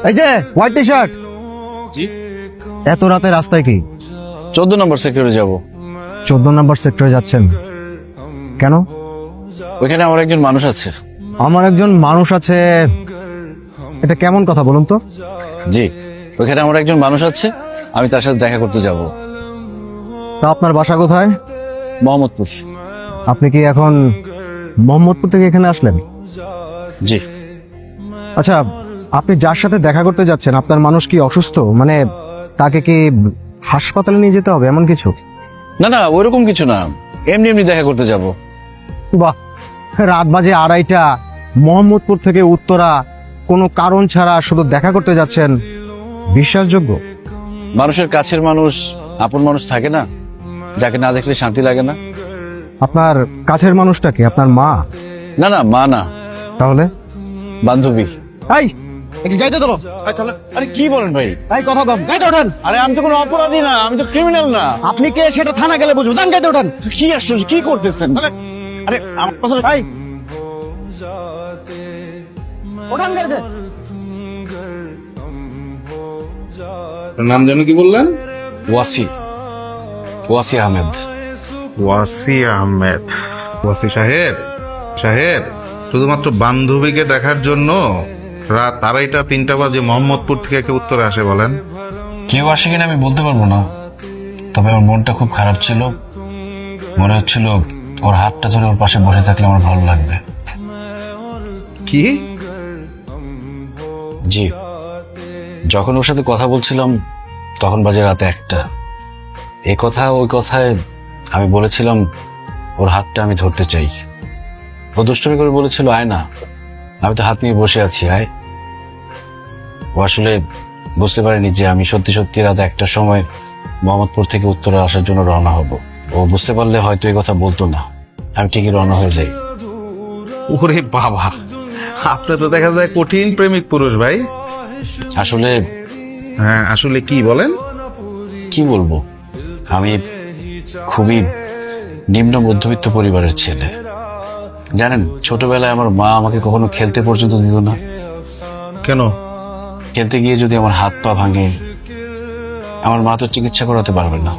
এই যে white T shirt, জি, এত রাতে রাস্তায় কি? 14 নম্বর সেক্টরে যাব। 14 নম্বর সেক্টরে যাচ্ছেন কেন? ওইখানে আমার একজন মানুষ আছে। আমার একজন মানুষ আছে, এটা কেমন কথা বলুন তো? জি, ওইখানে আমার একজন মানুষ আছে, আমি তার সাথে দেখা করতে যাব। তা আপনার বাসা কোথায়? মোহাম্মদপুর। আপনি কি এখন মোহাম্মদপুর থেকে এখানে আসলেন? জি, আচ্ছা, আপনি যার সাথে দেখা করতে যাচ্ছেন আপনার মানুষ কি অসুস্থ? মানে তাকে কি হাসপাতালে নিয়ে যেতে হবে এমন কিছু? না না, ওইরকম কিছু না, এমনি এমনি দেখা করতে যাব। বাহ, রাত বাজে 2:30, মোহাম্মদপুর থেকে উত্তরা, কোনো কারণ ছাড়া শুধু দেখা করতে যাচ্ছেন, বিশ্বাসযোগ্য? মানুষের কাছের মানুষ, আপন মানুষ থাকে না, যাকে না দেখলে শান্তি লাগে না। আপনার কাছের মানুষটা কি আপনার মা? না না, মা না, তাহলে? বান্ধবী। এই একে গাইতে তোলো। আরে কি বলেন ভাই? এই কথা কম, গাইতে ওঠেন। আরে আমি তো কোনো অপরাধী না, আমি তো ক্রিমিনাল না। আপনি কে সেটা থানা গেলে বুঝবো, যান গাইতে ওঠেন। কি আশ্চর্য, কি করতেছেন? আরে আমার কথা এই ওঠান গাইতে। নাম যেন কি বললেন? ওয়াসি, ওয়াসি আহমেদ। ওয়াসি আহমেদ। ওয়াসি সাহেব, সাহেব শুধুমাত্র বান্ধবীকে দেখার জন্য রাত 2:30-3টা বাজে মোহাম্মদপুর থেকে কে উত্তরে আসে বলেন? কেউ আসে কিনা আমি বলতে পারবো না, তবে আমার মনটা খুব খারাপ ছিল। মনে হচ্ছিল ওর হাতটা ধরে ওর পাশে বসে থাকলে আমার ভালো লাগবে। কি? জি, যখন ওর সাথে কথা বলছিলাম তখন বাজে রাত 1টা। এই কথা ওই কথায় আমি বলেছিলাম ওর হাতটা আমি ধরতে চাই। ও দুষ্টুমি করে বলেছিল আয় না, আমি তো হাত নিয়ে বসে আছি, আয়। ও আসলে বুঝতে পারেনি যে আমি সত্যি সত্যি রাত 1টার সময় মোহাম্মদপুর থেকে উত্তরে আসার জন্য রওনা হব। ও বুঝতে পারলে হয়তো এই কথা বলতো না, আমি ঠিকই রওনা হয়ে যাই। ওরে বাবা, আপনি তো দেখা যায় কঠিন প্রেমিক পুরুষ ভাই। আসলে হ্যাঁ, আসলে কি বলেন? কি বলবো, আমি খুবই নিম্ন মধ্যবিত্ত পরিবারের ছেলে। জানেন, ছোটবেলায় আমার মা আমাকে কখনো খেলতে পর্যন্ত দিত না। কেন? খেলতে গিয়ে যদি আমার হাত পা ভাঙে, আমার মা তো চিকিৎসা করাতে পারবে না।